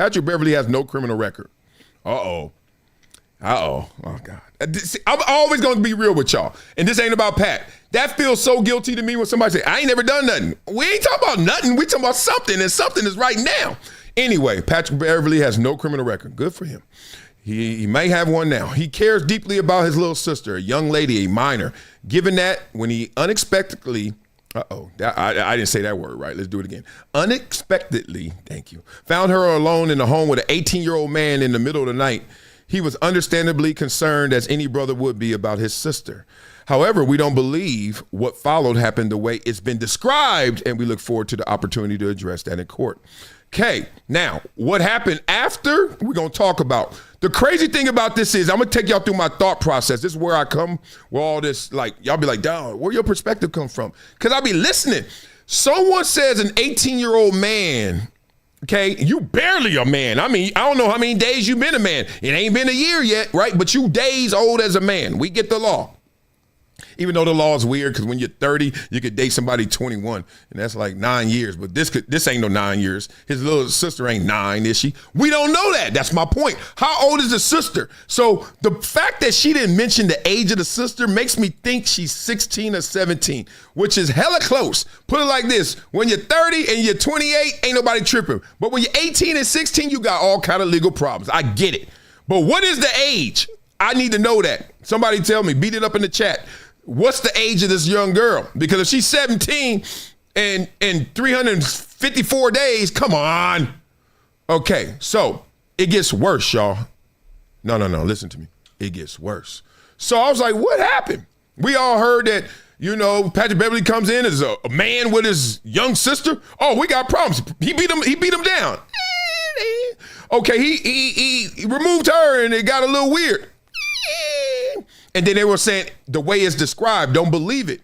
Patrick Beverley has no criminal record. Uh-oh. Oh, God. I'm always going to be real with y'all. And this ain't about Pat. That feels so guilty to me when somebody say, I ain't never done nothing. We ain't talking about nothing. We talking about something, and something is right now. Anyway, Patrick Beverley has no criminal record. Good for him. He may have one now. He cares deeply about his little sister, a young lady, a minor. Given that, when he unexpectedly, I didn't say that word right. Let's do it again. Unexpectedly, thank you, found her alone in the home with an 18-year-old man in the middle of the night, he was understandably concerned, as any brother would be, about his sister. However, we don't believe what followed happened the way it's been described, and we look forward to the opportunity to address that in court. Okay, now, what happened after, we're going to talk about. The crazy thing about this is, I'm going to take y'all through my thought process. This is where I come with all this, like, y'all be like, dog, where your perspective come from? Because I be listening. Someone says an 18-year-old man, okay, you barely a man. I mean, I don't know how many days you been a man. It ain't been a year yet, right? But you days old as a man. We get the law. Even though the law is weird, because when you're 30, you could date somebody 21, and that's like 9 years. But this ain't no 9 years. His little sister ain't 9, is she? We don't know that. That's my point. How old is the sister? So the fact that she didn't mention the age of the sister makes me think she's 16 or 17, which is hella close. Put it like this. When you're 30 and you're 28, ain't nobody tripping. But when you're 18 and 16, you got all kind of legal problems. I get it. But what is the age? I need to know that. Somebody tell me. Beat it up in the chat. What's the age of this young girl? Because if she's 17 and 354 days, come on. Okay, so it gets worse, y'all. No, listen to me. It gets worse. So I was like, what happened? We all heard that, Patrick Beverley comes in as a man with his young sister. Oh, we got problems. He beat him down. Okay, he removed her and it got a little weird. And then they were saying the way it's described, don't believe it.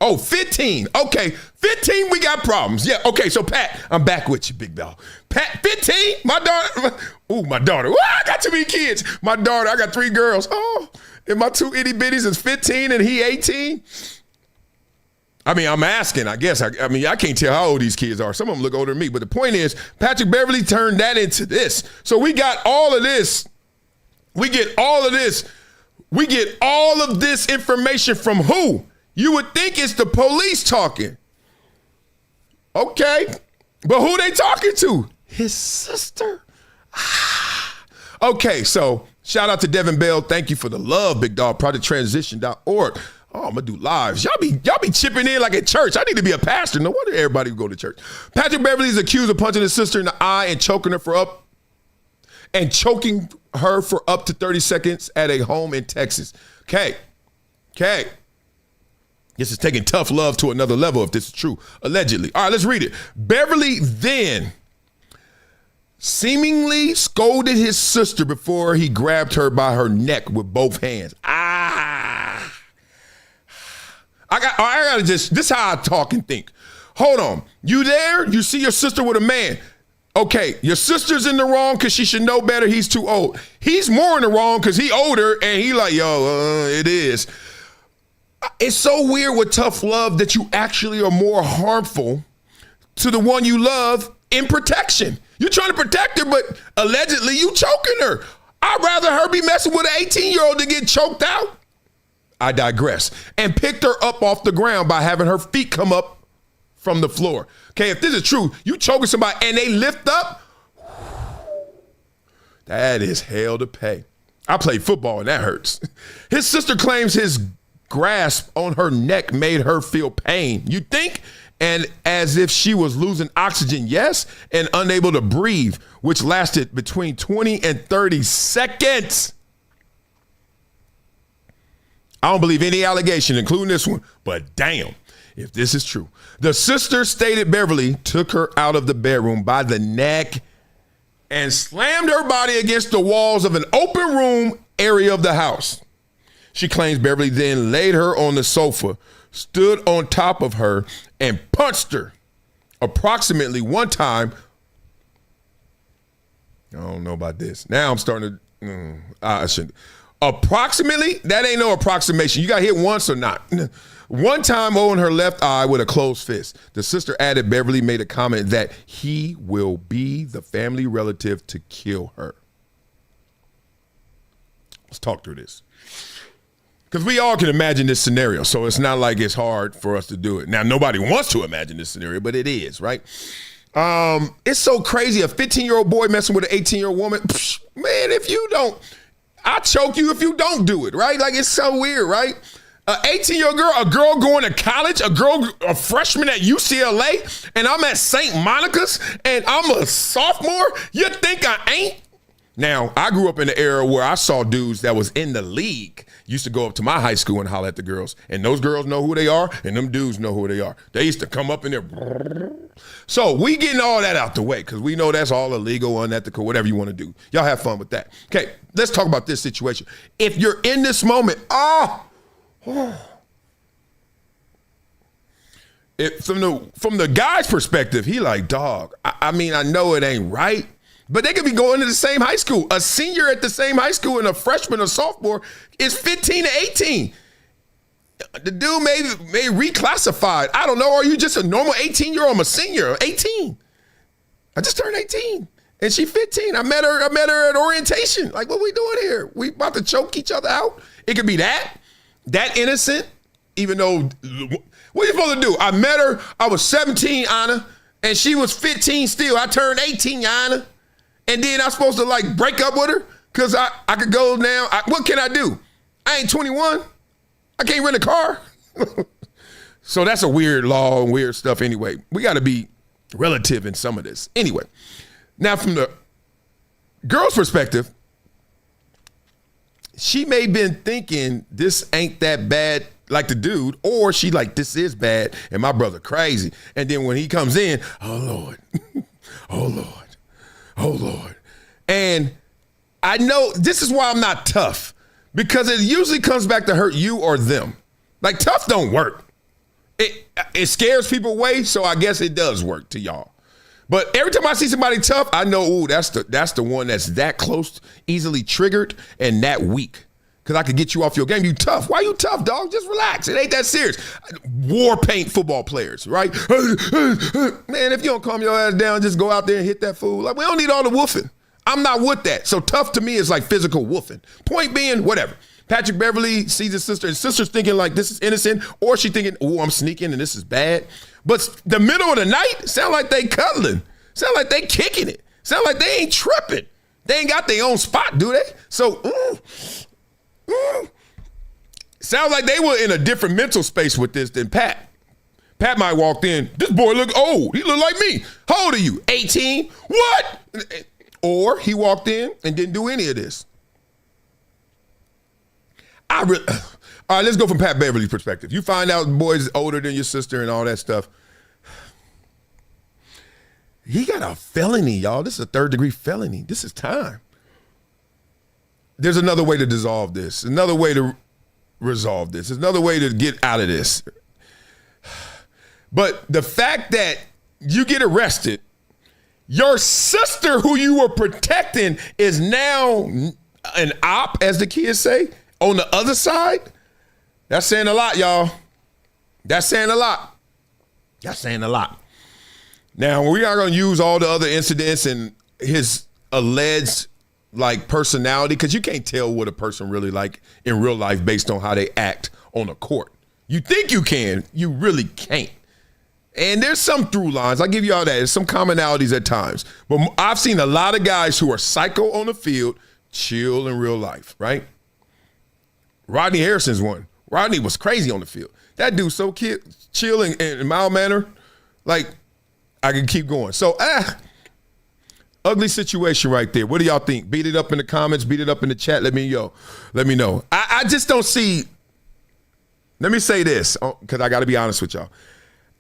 Oh, 15. Okay, 15, we got problems. Yeah, okay, so Pat, I'm back with you, big dog. Pat, 15, my daughter. Ooh, I got too many kids. My daughter, I got 3 girls. Oh, and my 2 itty bitties is 15 and he 18. I mean, I'm asking, I guess. I mean, I can't tell how old these kids are. Some of them look older than me. But the point is, Patrick Beverley turned that into this. So we got all of this. We get all of this information from who? You would think it's the police talking. Okay, but who they talking to? His sister. Okay, so shout out to Devin Bell. Thank you for the love, big dog. ProjectTransition.org. Oh, I'm gonna do lives. Y'all be chipping in like at church. I need to be a pastor. No wonder everybody would go to church. Patrick Beverley is accused of punching his sister in the eye and choking her for up to 30 seconds at a home in Texas. Okay. This is taking tough love to another level if this is true, allegedly. All right, let's read it. Beverley then seemingly scolded his sister before he grabbed her by her neck with both hands. This is how I talk and think. Hold on. You there? You see your sister with a man. Okay, your sister's in the wrong because she should know better. He's too old. He's more in the wrong because he older and he like, it is. It's so weird with tough love that you actually are more harmful to the one you love in protection. You're trying to protect her, but allegedly you choking her. I'd rather her be messing with an 18-year-old than get choked out. I digress. And picked her up off the ground by having her feet come up from the floor. Okay, if this is true, you choking somebody and they lift up, that is hell to pay. I played football and that hurts. His sister claims his grasp on her neck made her feel pain. You think? And as if she was losing oxygen, yes, and unable to breathe, which lasted between 20 and 30 seconds. I don't believe any allegation, including this one, but damn, if this is true. The sister stated Beverley took her out of the bedroom by the neck and slammed her body against the walls of an open room area of the house. She claims Beverley then laid her on the sofa, stood on top of her, and punched her approximately one time. I don't know about this. Now I'm starting to, I shouldn't. Approximately, that ain't no approximation. You got hit once or not. One time in her left eye with a closed fist. The sister added Beverley made a comment that he will be the family relative to kill her. Let's talk through this. Because we all can imagine this scenario, so it's not like it's hard for us to do it. Now, nobody wants to imagine this scenario, but it is, right? It's so crazy. A 15-year-old boy messing with an 18-year-old woman. Psh, man, if you don't, I'll choke you if you don't do it, right? Like, it's so weird, right? An 18-year-old girl, a girl going to college, a freshman at UCLA, and I'm at St. Monica's, and I'm a sophomore? You think I ain't? Now, I grew up in the era where I saw dudes that was in the league used to go up to my high school and holler at the girls. And those girls know who they are, and them dudes know who they are. They used to come up in there. So we getting all that out the way because we know that's all illegal, unethical, whatever you want to do. Y'all have fun with that. Okay, let's talk about this situation. If you're in this moment, from the guy's perspective, he like, dog, I mean, I know it ain't right. But they could be going to the same high school. A senior at the same high school and a freshman or sophomore is 15 to 18. The dude may reclassified. I don't know. Are you just a normal 18-year-old? I'm a senior, 18. I just turned 18 and she 15. I met her at orientation. Like, what we doing here? We about to choke each other out? It could be that innocent, even though, what are you supposed to do? I met her, I was 17, Anna, and she was 15 still. I turned 18, Anna. And then I'm supposed to like break up with her because I could go now. What can I do? I ain't 21. I can't rent a car. So that's a weird law and weird stuff anyway. We got to be relative in some of this. Anyway, now from the girl's perspective, she may have been thinking this ain't that bad like the dude, or she like, this is bad and my brother crazy. And then when he comes in, oh Lord, oh Lord. Oh, Lord. And I know this is why I'm not tough, because it usually comes back to hurt you or them. Like, tough don't work. It scares people away, so I guess it does work to y'all. But every time I see somebody tough, I know, ooh, that's the one that's that close, easily triggered, and that weak. Because I could get you off your game. You tough. Why you tough, dog? Just relax. It ain't that serious. War paint football players, right? Man, if you don't calm your ass down, just go out there and hit that fool. Like, we don't need all the woofing. I'm not with that. So tough to me is like physical woofing. Point being, whatever. Patrick Beverley sees his sister. His sister's thinking like this is innocent, or she thinking, oh, I'm sneaking and this is bad. But the middle of the night, sound like they cuddling. Sound like they kicking it. Sound like they ain't tripping. They ain't got their own spot, do they? So, sounds like they were in a different mental space with this than Pat. Pat might walked in, this boy look old. He look like me. How old are you? 18? What? Or he walked in and didn't do any of this. All right, let's go from Pat Beverley's perspective. You find out the boy's older than your sister and all that stuff. He got a felony, y'all. This is a third-degree felony. This is time. There's another way to dissolve this, another way to resolve this, there's another way to get out of this. But the fact that you get arrested, your sister who you were protecting is now an op, as the kids say, on the other side. That's saying a lot, y'all. That's saying a lot. That's saying a lot. Now, we are going to use all the other incidents and his alleged like personality, because you can't tell what a person really like in real life based on how they act on a court. You think you can, you really can't. And there's some through lines. I'll give you all that. There's some commonalities at times. But I've seen a lot of guys who are psycho on the field, chill in real life, right? Rodney Harrison's one. Rodney was crazy on the field. That dude's so chill and mild manner. Like, I can keep going. So, ugly situation right there. What do y'all think? Beat it up in the comments. Beat it up in the chat. Let me know. I just don't see. Let me say this, because I got to be honest with y'all.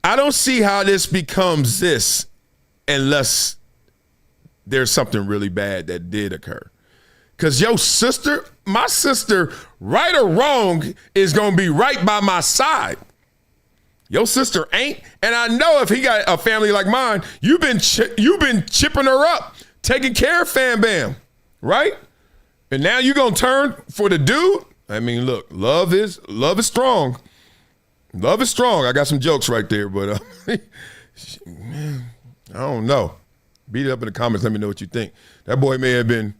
I don't see how this becomes this unless there's something really bad that did occur. Because your sister, my sister, right or wrong, is going to be right by my side. Your sister ain't. And I know if he got a family like mine, you've been chipping her up, taking care of Fam Bam, right? And now you gonna turn for the dude? I mean, look, love is strong. Love is strong. I got some jokes right there, but man, I don't know. Beat it up in the comments. Let me know what you think. That boy may have been,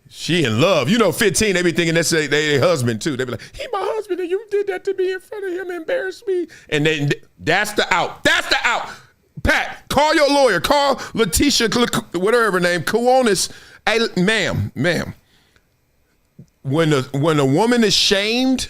she in love. 15, they be thinking that's their husband too. They be like, he my husband and you did that to me in front of him, embarrassed me. And then that's the out. That's the out. Pat, call your lawyer. Call Letitia, whatever her name, Kuonis. Hey, ma'am. When a woman is shamed,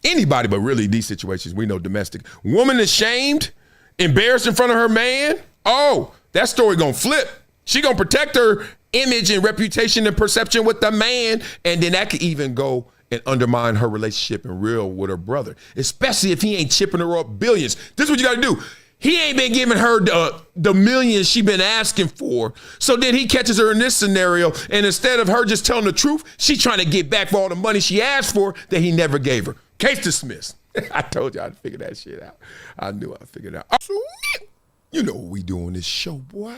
anybody but really these situations, we know domestic. Woman is shamed, embarrassed in front of her man. Oh, that story gonna flip. She gonna protect her image and reputation and perception with the man, and then that could even go and undermine her relationship in real with her brother, especially if he ain't chipping her up billions. This is what you gotta do. He ain't been giving her the millions she been asking for. So then he catches her in this scenario, and instead of her just telling the truth, she trying to get back for all the money she asked for that he never gave her. Case dismissed. I told you I'd figure that shit out. I knew I'd figure it out. You know what we do on this show, boy.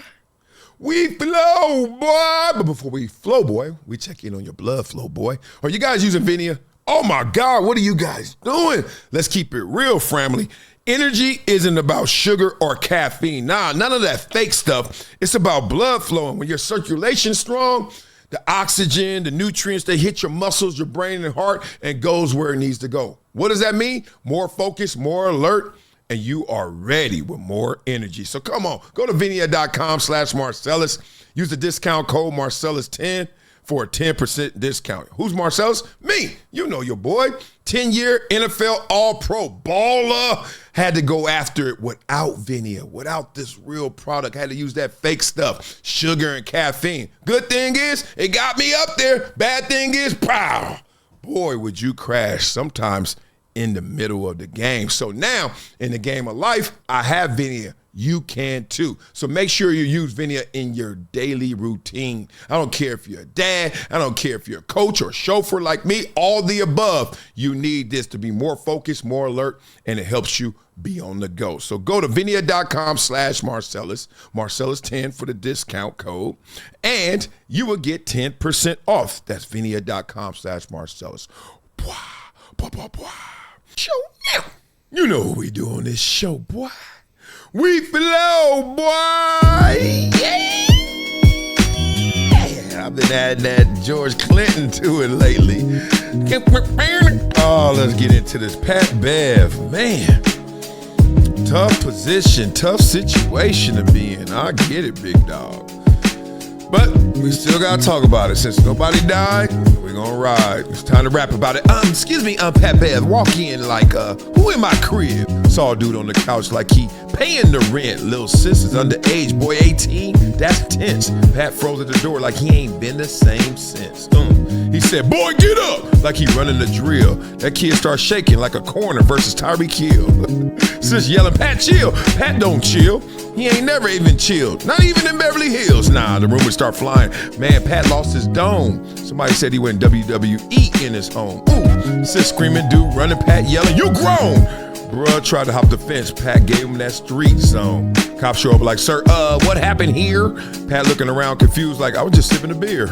We flow, boy. But before we flow, boy, we check in on your blood flow, boy. Are you guys using VINIA? Oh my God, what are you guys doing? Let's keep it real, family. Energy isn't about sugar or caffeine. Nah, none of that fake stuff. It's about blood flowing. When your circulation's strong, the oxygen, the nutrients, they hit your muscles, your brain and heart, and goes where it needs to go. What does that mean? More focus, more alert, and you are ready with more energy. So come on, go to vinia.com/Marcellus. Use the discount code Marcellus10 for a 10% discount. Who's Marcellus? Me. You know your boy. 10-year NFL All-Pro baller. Had to go after it without VINIA, without this real product. Had to use that fake stuff, sugar and caffeine. Good thing is, it got me up there. Bad thing is, pow. Boy, would you crash sometimes in the middle of the game. So now, in the game of life, I have VINIA. You can too. So make sure you use VINIA in your daily routine. I don't care if you're a dad. I don't care if you're a coach or a chauffeur like me. All the above. You need this to be more focused, more alert, and it helps you be on the go. So go to vinia.com/Marcellus, Marcellus10 for the discount code, and you will get 10% off. That's vinia.com/Marcellus. Show now. You know what we do on this show, boy. We flow, boy. Yeah. I've been adding that George Clinton to it lately. Oh, let's get into this. Pat Bev, man. Tough position, tough situation to be in. I get it, big dog. But we still gotta talk about it. Since nobody died, we're gonna ride. It's time to rap about it. Excuse me, Pat Bev, walk in like, who in my crib? Saw a dude on the couch like he paying the rent. Little sis is underage, boy 18, that's tense. Pat froze at the door like he ain't been the same since. He said, boy, get up, like he running the drill. That kid starts shaking like a corner versus Tyreek Hill. Sis yelling, Pat, chill. Pat don't chill. He ain't never even chilled, not even in Beverly Hills. Nah, the rumors start flying. Man, Pat lost his dome. Somebody said he went WWE in his home. Ooh, sis screaming, dude running, Pat yelling, you grown. Bruh tried to hop the fence. Pat gave him that street zone. Cops show up like, sir, what happened here? Pat looking around confused like, I was just sipping a beer.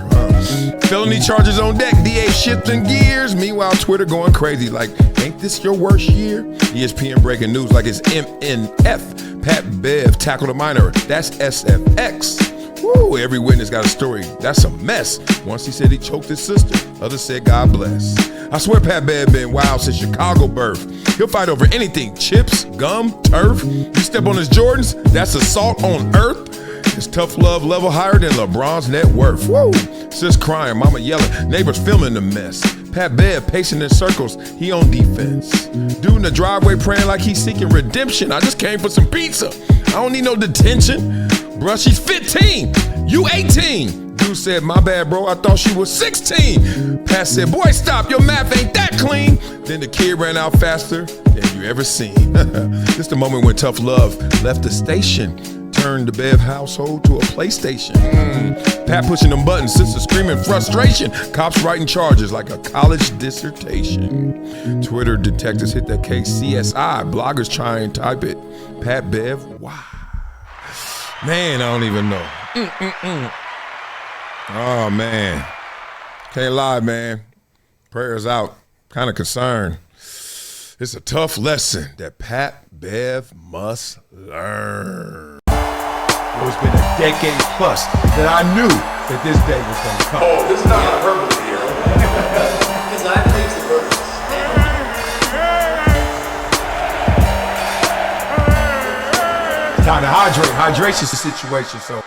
Felony charges on deck, DA shifting gears. Meanwhile, Twitter going crazy like, ain't this your worst year? ESPN breaking news like it's MNF. Pat Bev tackled a minor. That's SFX. Woo, every witness got a story. That's a mess. Once he said he choked his sister. Others said God bless. I swear Pat Bev been wild since Chicago birth. He'll fight over anything. Chips, gum, turf. You step on his Jordans, that's assault on earth. His tough love level higher than LeBron's net worth. Woo! Sis crying, mama yelling, neighbors filming the mess. Pat Bev pacing in circles, he on defense. Dude in the driveway praying like he's seeking redemption. I just came for some pizza. I don't need no detention. Bruh, she's 15. You 18. Dude said, my bad, bro, I thought she was 16. Pat said, boy, stop, your math ain't that clean. Then the kid ran out faster than you ever seen. This the moment when tough love left the station. Turned the Bev household to a PlayStation. Pat pushing them buttons, sister screaming frustration. Cops writing charges like a college dissertation. Twitter detectives hit that case CSI. Bloggers try and type it. Pat Bev, wow. Man, I don't even know. Oh, man. Can't lie, man. Prayers out. Kind of concerned. It's a tough lesson that Pat Bev must learn. It's been a decade plus that I knew that this day was going to come. Oh, this is not hyperbole here. Because I believe the purpose. Time to hydrate. Hydration's the situation, so.